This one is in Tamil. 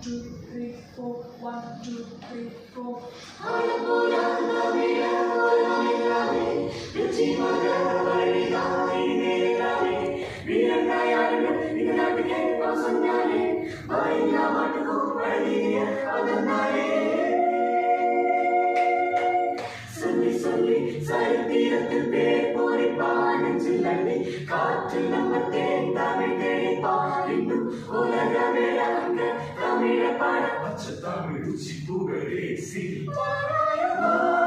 two, three, four. 1, 2, 3, 4. சரித்திரத்தில் பேர் பொறிப்பான் நெஞ்சில் அள்ளி காற்றில் நம்ம தேர்ந்தமிழ் தெளிப்பான் இன்னும் உலகமே அங்க தமிழ பாட பச்சை தமிழ் ருச்சி புகழே சிரிப்பாராயமா